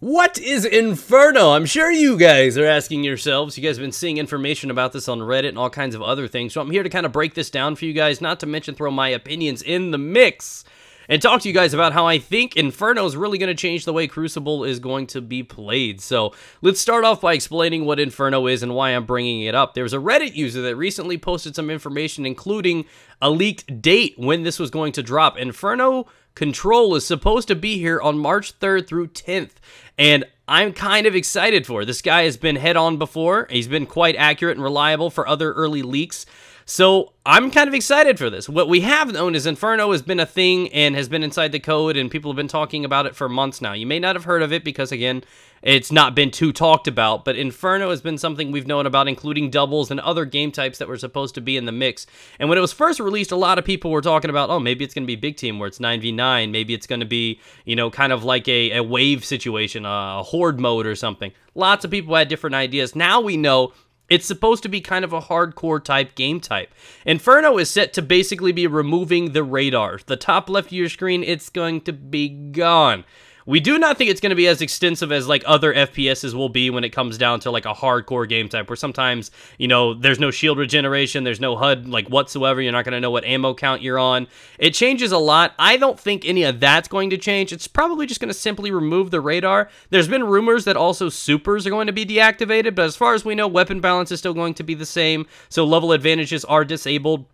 What is Inferno? I'm sure you guys are asking yourselves. You guys have been seeing information about this on Reddit and all kinds of other things. So I'm here to kind of break this down for you guys, not to mention throw my opinions in the mix and talk to you guys about how I think Inferno is really going to change the way Crucible is going to be played. So let's start off by explaining what Inferno is and why I'm bringing it up. There's a Reddit user that recently posted some information, including a leaked date when this was going to drop. Inferno Control is supposed to be here on March 3rd through 10th, and I'm kind of excited for it. This guy has been head-on before. He's been quite accurate and reliable for other early leaks, so I'm kind of excited for this. What we have known is Inferno has been a thing and has been inside the code, and people have been talking about it for months now. You may not have heard of it because, again, it's not been too talked about, but Inferno has been something we've known about, including doubles and other game types that were supposed to be in the mix. And when it was first released, a lot of people were talking about, oh, maybe it's going to be big team where it's 9v9. Maybe it's going to be, you know, kind of like a wave situation, a horde mode or something. Lots of people had different ideas. Now we know it's supposed to be kind of a hardcore type game type. Inferno is set to basically be removing the radar. The top left of your screen, it's going to be gone. We do not think it's going to be as extensive as like other FPSs will be when it comes down to like a hardcore game type where sometimes, you know, there's no shield regeneration, there's no HUD like whatsoever, you're not going to know what ammo count you're on. It changes a lot. I don't think any of that's going to change. It's probably just going to simply remove the radar. There's been rumors that also supers are going to be deactivated, but as far as we know, weapon balance is still going to be the same, so level advantages are disabled,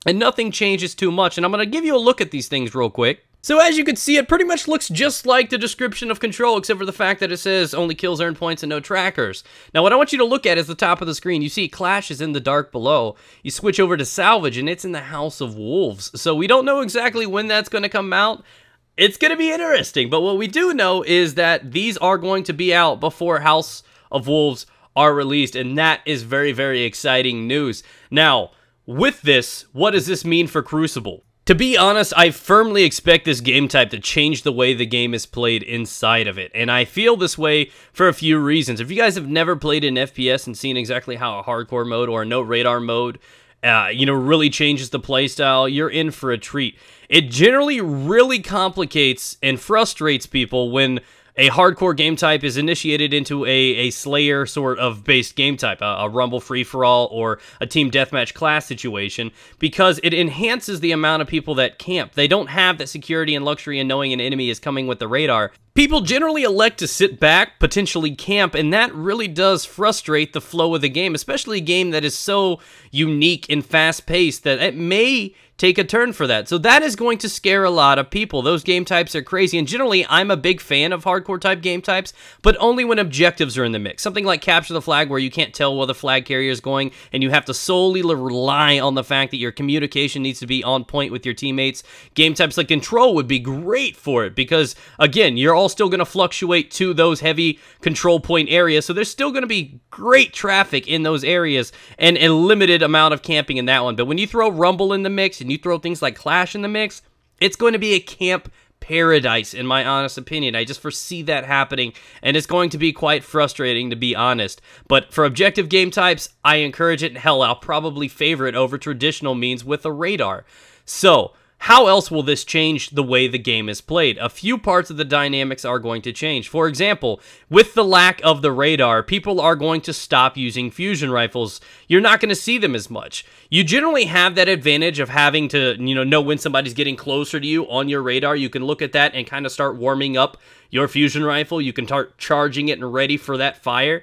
and nothing changes too much. And I'm going to give you a look at these things real quick. So as you can see, it pretty much looks just like the description of Control, except for the fact that it says only kills, earn points, and no trackers. Now what I want you to look at is the top of the screen. You see Clash is in the dark below. You switch over to Salvage, and it's in the House of Wolves. So we don't know exactly when that's going to come out. It's going to be interesting, but what we do know is that these are going to be out before House of Wolves are released, and that is very, very exciting news. Now, with this, what does this mean for Crucible? To be honest, I firmly expect this game type to change the way the game is played inside of it, and I feel this way for a few reasons. If you guys have never played an FPS and seen exactly how a hardcore mode or a no radar mode, you know, really changes the playstyle, you're in for a treat. It generally really complicates and frustrates people when a hardcore game type is initiated into a Slayer sort of based game type, a Rumble free-for-all or a team deathmatch class situation, because it enhances the amount of people that camp. They don't have that security and luxury in knowing an enemy is coming with the radar. People generally elect to sit back, potentially camp, and that really does frustrate the flow of the game, especially a game that is so unique and fast-paced that it may take a turn for that. So that is going to scare a lot of people. Those game types are crazy, and generally I'm a big fan of hardcore type game types, but only when objectives are in the mix. Something like Capture the Flag, where you can't tell where the flag carrier is going, and you have to solely rely on the fact that your communication needs to be on point with your teammates. Game types like Control would be great for it, because again, you're all still going to fluctuate to those heavy control point areas, so there's still going to be great traffic in those areas, and a limited amount of camping in that one. But when you throw Rumble in the mix, and you throw things like Clash in the mix, it's going to be a camp paradise, in my honest opinion. I just foresee that happening, and it's going to be quite frustrating, to be honest. But for objective game types, I encourage it, and hell, I'll probably favor it over traditional means with a radar. So how else will this change the way the game is played? A few parts of the dynamics are going to change. For example, with the lack of the radar, people are going to stop using fusion rifles. You're not going to see them as much. You generally have that advantage of having to, you know when somebody's getting closer to you on your radar. You can look at that and kind of start warming up your fusion rifle. You can start charging it and ready for that fire.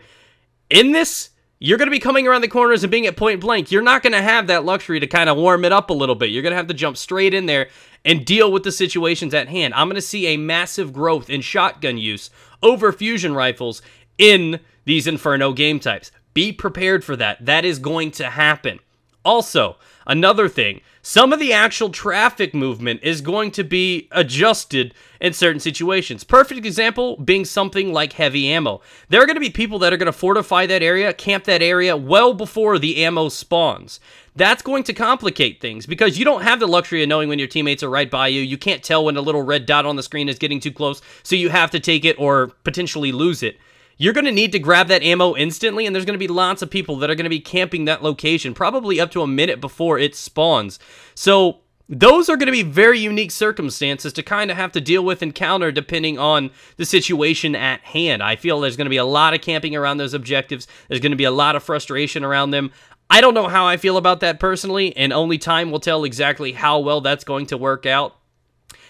In this, you're going to be coming around the corners and being at point blank. You're not going to have that luxury to kind of warm it up a little bit. You're going to have to jump straight in there and deal with the situations at hand. I'm going to see a massive growth in shotgun use over fusion rifles in these Inferno game types. Be prepared for that. That is going to happen. Also, another thing, some of the actual traffic movement is going to be adjusted in certain situations. Perfect example being something like heavy ammo. There are going to be people that are going to fortify that area, camp that area well before the ammo spawns. That's going to complicate things because you don't have the luxury of knowing when your teammates are right by you. You can't tell when a little red dot on the screen is getting too close, so you have to take it or potentially lose it. You're going to need to grab that ammo instantly, and there's going to be lots of people that are going to be camping that location, probably up to a minute before it spawns. So Those are going to be very unique circumstances to kind of have to deal with and counter depending on the situation at hand. I feel there's going to be a lot of camping around those objectives. There's going to be a lot of frustration around them. I don't know how I feel about that personally, and only time will tell exactly how well that's going to work out.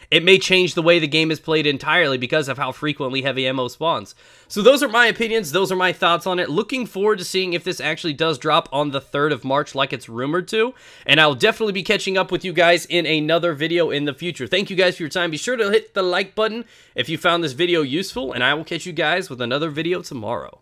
It may change the way the game is played entirely because of how frequently heavy ammo spawns. So those are my opinions. Those are my thoughts on it. Looking forward to seeing if this actually does drop on the 3rd of March like it's rumored to. And I'll definitely be catching up with you guys in another video in the future. Thank you guys for your time. Be sure to hit the like button if you found this video useful. And I will catch you guys with another video tomorrow.